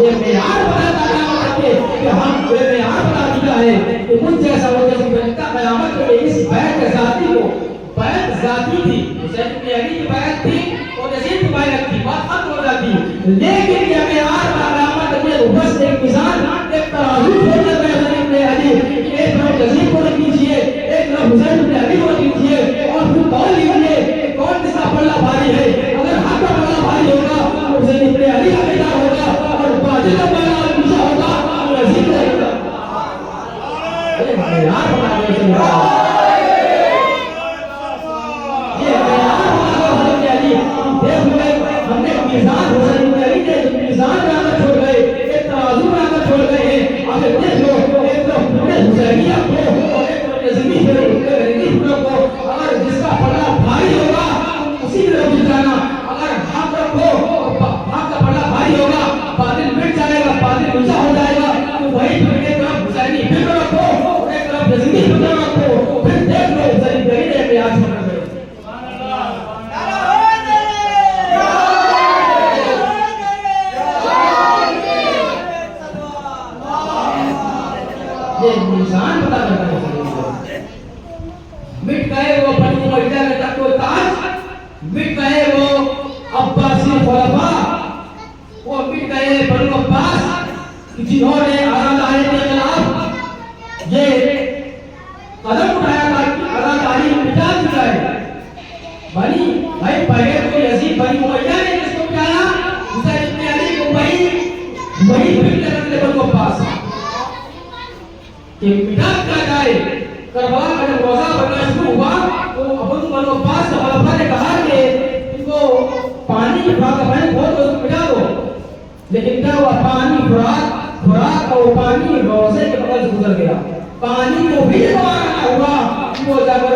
ये मेयार बना दिया है कि मुझ जैसा वो जैसे बनता क़यामत में इस बैत जाती को, बैत जाती थी, हुसैन इब्न अली की बैत थी और यजीद की बैत थी, बात खत्म हो जाती। लेकिन ये मेयार क़यामत में बस एक मिजान, एक तराजू छोड़ देते हैं हुसैन इब्न अली, एक तरफ यजीद को रख दीजिए, एक तरफ हुसैन इब्न अली को रख दीजिए और फिर तौल लीजिए कौन किसका पल्ला भारी है। अगर हक का पल्ला भारी होगा तो हुसैन इब्न अली का पल्ला होगा और बातिल का पल्ला पीछे होगा तो यजीद का होगा। आगे देख लो, एक तरफ पूरे हुसैनिया को और एक तरफ यजीदी को। अगर जिसका पल्ला भारी होगा उसी तरफ झुक जाना, अगर हाथ रखो हाथ का पल्ला भारी होगा, बादल मिट जाएगा, बादल ऊंचा हो जाएगा, तो वही एक तरफ हुसैनी फिक्र रखो और एक तरफ यजीदी फिक्र रखो, फिर देख लो हुसैनी गरीब के आज होना है। ये निशान पता करना चाहिए। मिट गए वो बनी मर्जा के तक को ताज, मिट गए वो अब्बासी खुलफा, वो मिट गए बनु अब्बास जिन्होंने आज़ादारी के खिलाफ ये कदम उठाया था कि आज़ादारी मिटा दी जाए। बनी भाई पहले तो यजीद बनी उमैया ने किसको मिटाया? हुसैन इब्न अली को वही फिर करने बनु अब्बास कि मिटा दिया जाए। करबला का जब रोजा बनना शुरू हुआ तो बनु अब्बास के खलीफा ने कहा कि इनको पानी बहुत मिटा दो, लेकिन क्या हुआ? पानी खुराक और पानी रोजे के बगल से गुजर गया। पानी को भी दबाना हुआ कि वो जाकर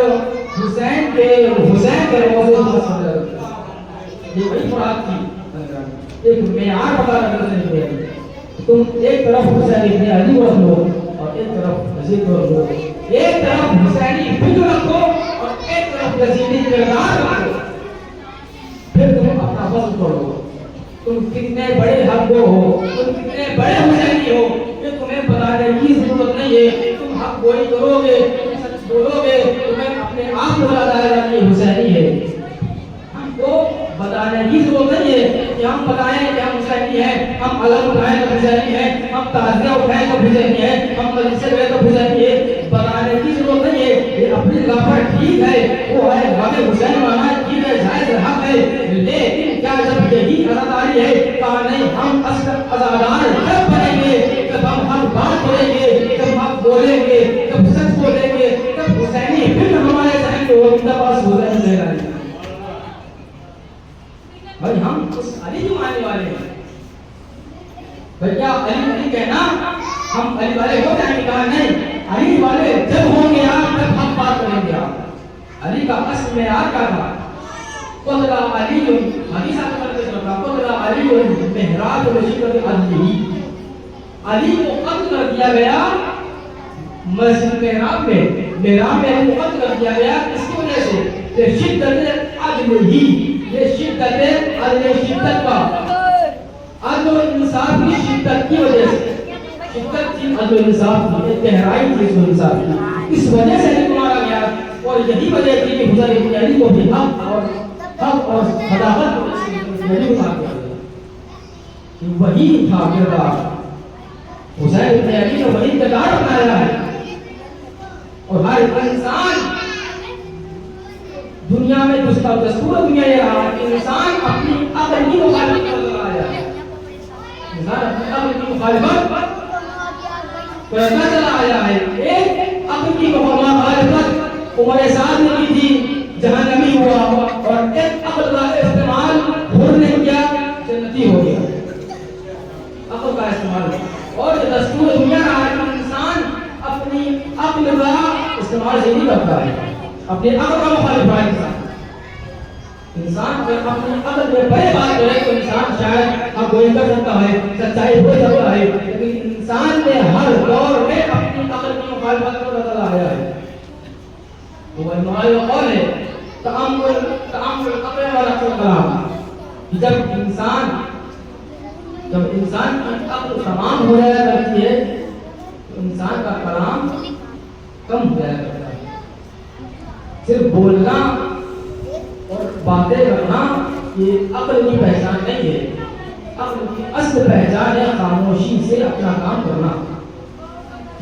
हुसैन के रोजे ये वही खुराक थी। एक मेयार पता करने तुम एक तरफ हुसैन इब्न अली को रख लो और एक तरफ यजीद को रख लो, एक तरफ हुसैनी फिक्र रखो और एक तरफ यजीदी किरदार रखो, फिर तुम अपना वजन तोड़ो। तुम कितने बड़े हक हो, तुम कितने बड़े हुसैनी हो, ये तुम्हें बताने की जरूरत नहीं है। तुम हक गोई करोगे, तुम सच बोलोगे, तुम्हें अपने आप को याद आएगा कि हुसैनी है। हमको बताने की जरूरत नहीं है कि हम बताएं कि हम हुसैनी हैं, हम अलग उठाएं तो हुसैनी हैं, हम ताज़िया उठाएं तो हुसैनी हैं, हम मस्जिद गए तो हुसैनी है। बताने की जरूरत नहीं है। ये अपनी जगह पर ठीक है, वो है गम हुसैन माना ठीक है, जायज़ हक है, लेकिन क्या जब यही आज़ादारी है? कहा नहीं, हम आज़ादार जब बनेंगे जब हम हर बात करेंगे, जब हम बोलेंगे, जब सच बोलेंगे, तब हुसैनी फिर हमारे जहन में होगा पास हुसैन ले रहा है। भाई हम उस अली की मानने वाले हैं। भैया अली कहना हम अली वाले हो जाएंगे, कहा नहीं, अली वाले जब होंगे आप तब हम बात करेंगे। आप अली का असल में यार क्या था? कुतला अली हदीस आता करके चलता, कुतला अली मेहराब मस्जिद अली, अली को कत्ल कर दिया गया मस्जिद मेहराब में अली को कत्ल कर दिया गया। किसकी वजह से? शिद्दत अदल ही, ये शिद्दत अदल शिद्दत का अदल इंसाफ की शिद्दत की वजह से, शिद्दत थी अदल इंसाफ की, गहराई थी इंसाफ की, इस वजह से नहीं मारा गया। और यही वजह थी कि हुसैन इब्न अली को भी हक और सदाकत को नहीं उठा दिया, वही था किरदार। हुसैन इब्न अली ने वही किरदार अपनाया है। और हर इंसान दुनिया में उसका दस्तूर दुनिया ये रहा कि इंसान अपनी अक्ल की मुखालिफत करता आया है, इंसान अपनी अक्ल की मुखालिफत करता चला आया है। एक अक्ल की मुखालिफत उमर साद ने की थी, जहन्नमी हुआ, और एक अक्ल का इस्तेमाल हुर ने किया, जन्नती हो गया। अक्ल का इस्तेमाल और दस्तूर दुनिया रहा है कि इंसान अपनी अक्ल का इस्तेमाल नहीं करता है, अपने अक्ल का मुखालिफ है। इंसान अगर अपनी अक्ल में बड़े बात करे तो इंसान शायद हम गोई कर सकता है, सच्चाई हो सकता है, लेकिन इंसान ने हर दौर में अपनी अक्ल की मुखालिफत को बदला आया है। वो इमाम कौन है? तअम्मुल अक्ल वाला कलाम। जब इंसान की अक्ल तमाम हो जाया करती है तो इंसान का कलाम कम हो जाया करता है। सिर्फ बोलना और बातें करना ये अक्ल की पहचान नहीं है। अक्ल की असल पहचान है खामोशी से अपना काम करना।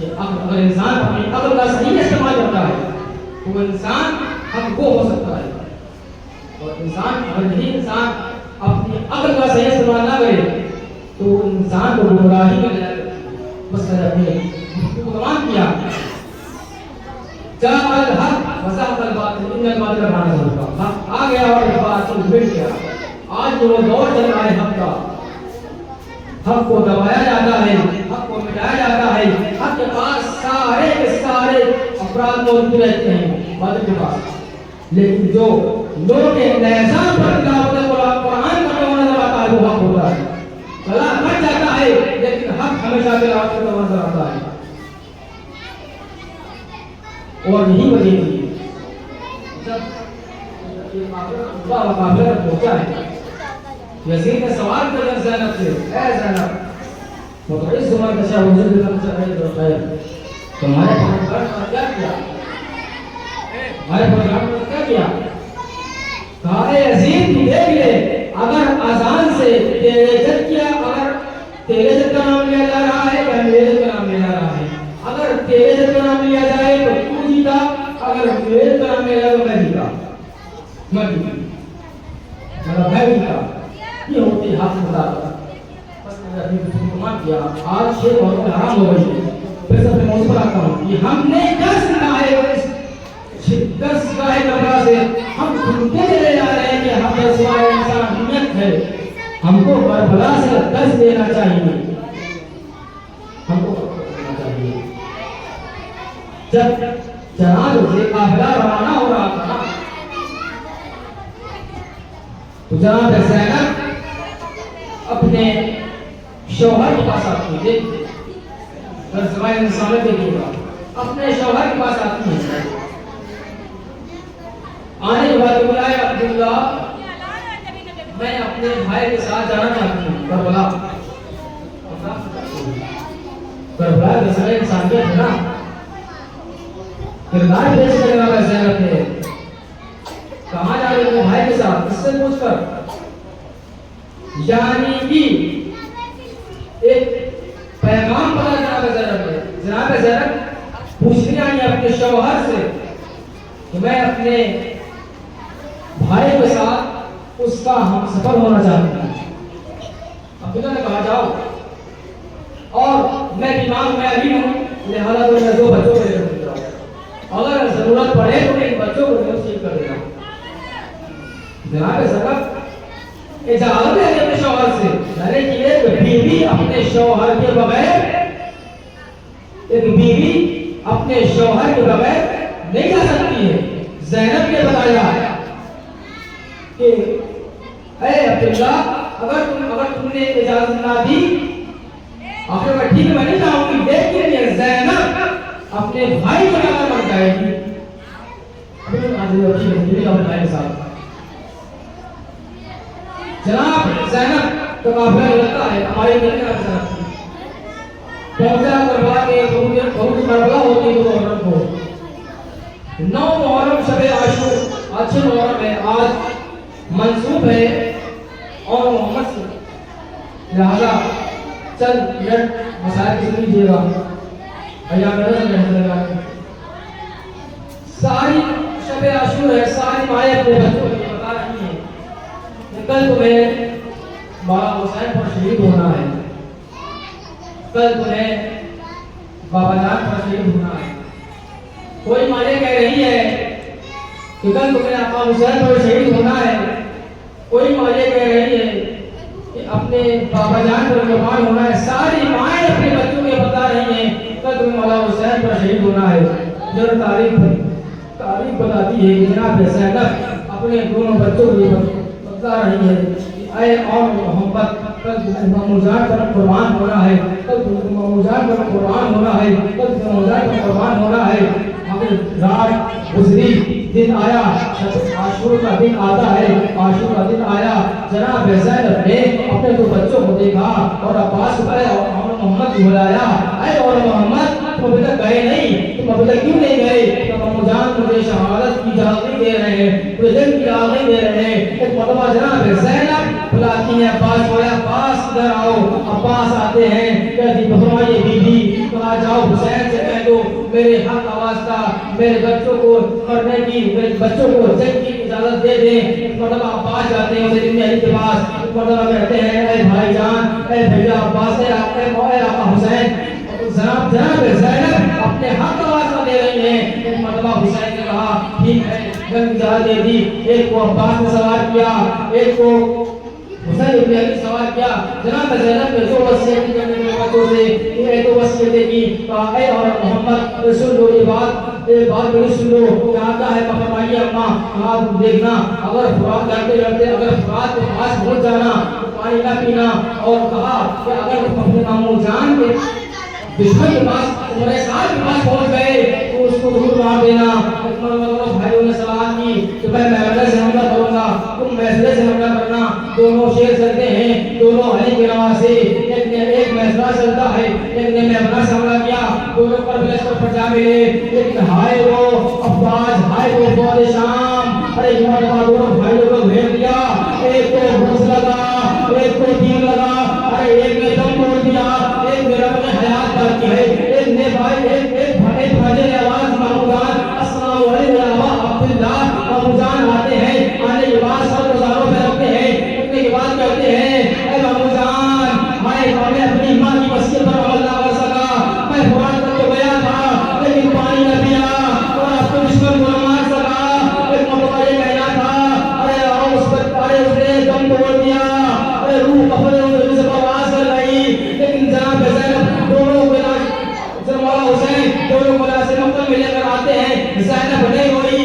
ये अगर इंसान अपनी अक्ल का सही इस्तेमाल करता है तो वो इंसान हमको हो सकता है, और इंसान अगर यही इंसान अपनी अक्ल का सही इस्तेमाल ना करे तो इंसान को गुमराही में ले जाएगा। बस अपने गुमान किया जाल हक वज़ाहल बातिल इन्नल बातिल काना ज़हूक़ा, आ गया और बातिल मिट गया। आज जो दौर चल रहा है हक का, हक को दबाया जाता है, हक को मिटाया जाता है, हक के पास सारे के सारे अपराध मौजूद रहते हैं वालिद के पास। लेकिन जो लोग निजाम पर तिलावत कुरान करने वाला नजर आता है वो हक होता है। कला कट जाता है लेकिन हक हमेशा तिलावत करने वाला नजर आता है। और यही वजह थी जब काफिला पहुंचा है, यजीद ने सवाल किया ज़ैनब से, ऐ ज़ैनब मुतइस ज़ुमान दशा हुजूर की तरफ से खैर खैर तुम्हारे परवरदिगार ने क्या किया, हमारे परवरदिगार ने क्या किया? कहा ऐ यजीद तू देख ले, अगर अजान से तेरे इज्जत किया, अगर तेरे इज्जत का नाम लिया जा रहा है या मेरे इज्जत का नाम लिया जा रहा है? अगर तेरे इज्जत का नाम लिया जाए तो तू जीता, अगर मेरे इज्जत का नाम लिया जाए तो मैं जीता। मैं जीता मेरा भाई जीता। ये होती हक मुताबिक मान किया। आज 6 औरतें हराम हो गई। फिर से अपने मौजूद पर आता हूँ कि हमने क्या सीखा है इस 10 गाय कमरा से? हम सुनते चले जा रहे हैं कि हम इंसानियत है, हमको करबला से 10 देना चाहिए, हमको देना चाहिए। जब जनाब से काफिला रवाना हो रहा था तो जनाब ज़ैनब अपने शौहर के पास आती है। ज़माने इंसान देखिएगा, अपने शौहर के पास आती है। आने के बाद बुलाया अब्दुल्ला, मैं अपने भाई के साथ जाना चाहती हूँ करबला। करबला के समय इंसानियत है ना, किरदार पेश करने वाला ज़ैनब ने कहाँ जा रहे हो भाई के साथ? इससे पूछकर यानी कि एक पैगाम पता जनाब ज़ैनब पूछने आई अपने शौहर से कि मैं अपने भाई के साथ उसका हमसफर होना चाहती हूँ। अब्दुल्ला ने कहा जाओ, और मैं बीमार मैं अभी हूँ, लिहाजा तो मैं 2 बच्चों को लेकर जाऊँ, अगर जरूरत पड़े तो इन बच्चों को ठीक कर देना। जनाब ज़ैनब इजाजत है अपने शौहर से, अरे कि एक बीवी अपने शौहर के बगैर, एक बीवी अपने शौहर के बगैर नहीं जा सकती है। ज़ैनब ने बताया कि ऐ अब्दुल्ला, अगर तुमने इजाजत ना दी, आखिर मैं ठीक मैं नहीं जाऊंगी, लेकिन ज़ैनब अपने भाई को जाकर मर जाएगी। अपने भाई के साथ जनाब ज़ैनब का काफिला लगता है हमारी नहीं कर सकती। पहुंचा करबला के बहुत करबला होती है मुहर्रम को। 9 मुहर्रम शबे आशूर अच्छे मुहर्रम है, आज मंसूब है और मोहम्मद से लिहाजा चंद मिनट मसाइल सुन लीजिएगा। भैया मेरे से रहने लगा सारी शबे आशूर है, सारी माएँ अपने बच्चों को बता रही हैं कल तुम्हें बाबा हुसैन पर शहीद होना है, कल तुम्हें बाबा जान पर शहीद होना है। कोई माने कह रही है कि कल तुम्हें बाबा हुसैन पर शहीद होना है, कोई माने कह रही है कि अपने बाबा जान पर कुर्बान होना है। सारी माएँ अपने बच्चों को बता रही हैं कल तुम्हें बाबा हुसैन पर शहीद होना है। जब तारीख बताती है कि जनाब ज़ैनब अपने दोनों बच्चों को बता रही है, ऐ और मोहब्बत, कल तुम्हें ममूजान पर कुर्बान होना है, कल तुम्हें ममूजान पर कुर्बान होना है, कल तुम्हें ममूजान पर कुर्बान होना है। अगर रात गुजरी, दिन आया, आशूर का दिन आता है, आशूर का दिन आया। जनाब ज़ैनब ने अपने 2 बच्चों को देखा और अब्बास को और मोहम्मद को बुलाया, ऐ और मोहम्मद तुम अभी तक गए नहीं, तुम अभी तक क्यों नहीं गए? तो ममूजान मुझे शहादत की इजाज़त नहीं दे रहे हैं, मुझे जंग की इजाज़त नहीं दे रहे हैं। एक मरतबा जनाब ज़ैनब बुलाती है अब्बास को, अब्बास इधर आओ। अब्बास आते हैं, कहती फरमाइए बीबी, तो आ जाओ हुसैन से कह दो मेरे हक का वास्ता, मेरे बच्चों को मरने की, मेरे बच्चों को जंग की इजाज़त दे दें। एक मरतबा अब्बास जाते हैं उसे अली के पास, एक मरतबा कहते हैं ऐ भाईजान, ऐ भैया अब्बास, ऐ आका हुसैन। जनाब ज़ैनब अपने हक का वास्ता दे रही हैं। एक मरतबा हुसैन ने कहा ठीक है, जंग इजाज़त दे दी। एक को अब्बास ने सवार किया, एक को हुसैन इब्न अली सवाल किया। जनाब ज़ैनब ने जो वसीयत करने के बाद दोस्तों से ये तो वसीयत है कि ऐ और मोहम्मद सुन लो ये बात बड़ी सुन लो। क्या आता है फरमाइए अम्मा आप देखना अगर फुरात करते करते अगर फुरात के पास पहुंच जाना तो पानी ना पीना। और कहा कि अगर अपने मामू जान के दुश्मन के पास तुम्हारे साथ के पास पहुंच गए तो उसको जरूर मार देना। भाइयों ने सलाह की कि मैं महमदा से हमला करूंगा तुम मैसरे से हमला करना। दोनों शेर चलते हैं दोनों हरी के नवा से एक मैसरा चलता है एक ने महमदा से हमला किया। दोनों पर लश्कर पर जा मिले एक हाय वो अब्बास हाय वो फौज शाम। अरे दोनों भाइयों को घेर दिया एक को घुस लगा एक को तीर लगा। अरे एक ने दम तोड़ दिया एक ने रब ने हयात बाकी है। एक ने भाई एक भाई ने आवाज मामूजान अस्सलाम वालेकुम अब्दुल्ला मामूजान आते हैं आने के बाद सर गुजारों पे रखते हैं उठने के बाद कहते हैं ऐ मामूजान मैं अपनी मां की वसीयत पर अमल ना कर सका। मैं फुरात तक तो गया था लेकिन पानी न पिया और आपको दुश्मन को न मार सका। एक मौका ये कहना था अरे आओ उस पर अरे उसने दम तोड़ दिया अरे रूह कपड़े से आवाज कर रही लेकिन जनाब ज़ैनब दोनों के मौला हुसैन दोनों को से मक्तब में लेकर आते हैं। ज़ैनब नहीं रोई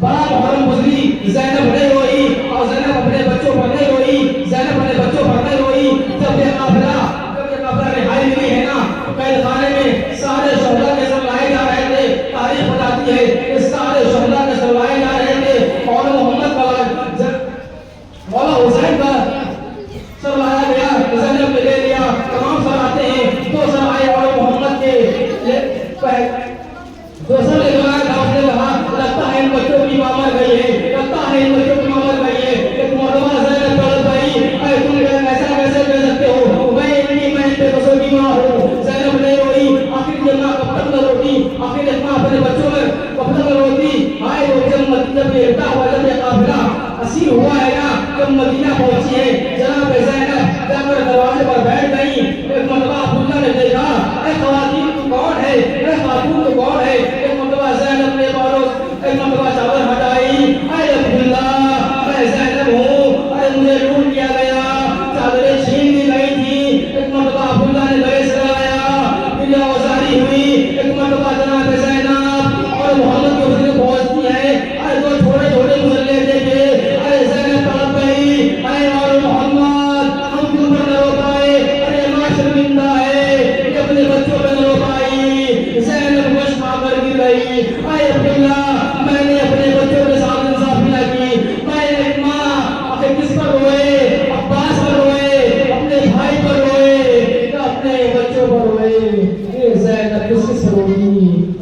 बड़ा मुहर्रम गुजरी ज़ैनब नहीं रोई और ज़ैनब अपने बच्चों पर नहीं रोई ज़ैनब अपने बच्चों पर नहीं रोई। जब ये काफिला रिहाई मिली है ना तो कैद खाने में सारे शोहदा के सब लाए जा रहे थे। तारीख बताती है कि सारे शोहदा के सब लाए जा रहे थे और मोहम्मद का मौला हुसैन का सब लाया गया ज़ैनब ने ले लिया। तमाम सर आते हैं दो सर आए और मोहम्मद के दो सर ले लगाया था। उसने कहा लगता है इन बच्चों की मां मर गई है लगता है इन बच्चों की मां मर गई है। एक मौलवा ज़ैनब तड़प गई अरे तुम ऐसा कैसे कह सकते हो मैं इन पे बसों की मां हूँ। ज़ैनब नहीं रोई आखिर जब मां कब तक न रोती आखिर मां अपने बच्चों में कब तक न रोती। हाय वो जब ये इल्ता हुआ जब ये काफिला असीर हुआ है ना जब मदीना पहुंची है जनाब ज़ैनब जाकर दरवाजे पर बैठ गई। एक मरतबा अब्दुल्ला ने देखा अरे ख़वातीन तू कौन है अरे खातून तू कौन है। एक मरतबा ज़ैनब ने बालों एक मरतबा चादर हटाई अरे अब्दुल्ला मैं ज़ैनब हूँ अरे मुझे लूट लिया गया चादरें छीन ली गई थी। एक मरतबा अब्दुल्ला ने गले से लगाया फिर औजारी हुई। एक मरतबा जनाब ज़ैनब और मोहम्मद की हुजूर पहुंचती है अरे दो छोटे छोटे मुसल्ले देखे अरे ज़ैनब तड़प गई अरे और मोहम्मद हम तुम पर न रो पाए अरे मां शर्मिंदा है ये अपने बच्चों पर न रो पाई। ज़ैनब होश पाकर गिर गई अरे अब्दुल्ला मैंने अपने बच्चों के साथ इंसाफी न की। मैं मां आखिर किस पर रोए अब्बास पर रोए अपने भाई पर रोए अपने बच्चों पर रोए ये ज़ैनब किस पर रोई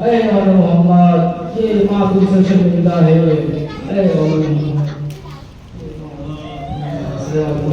अरे और मोहम्मद ये मां तुमसे शर्मिंदा है अरे और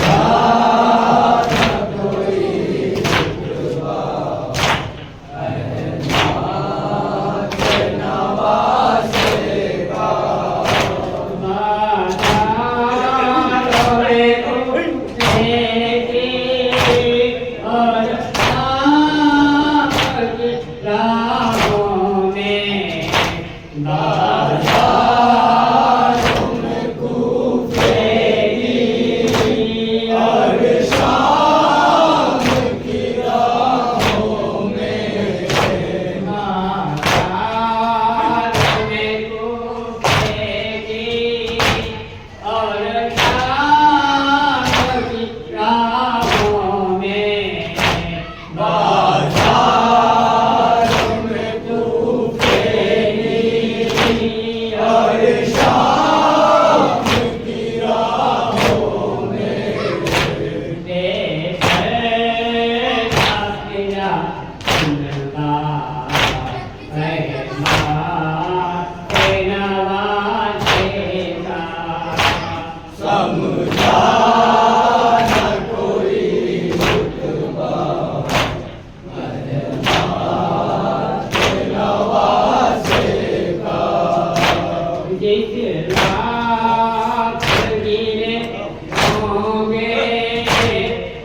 का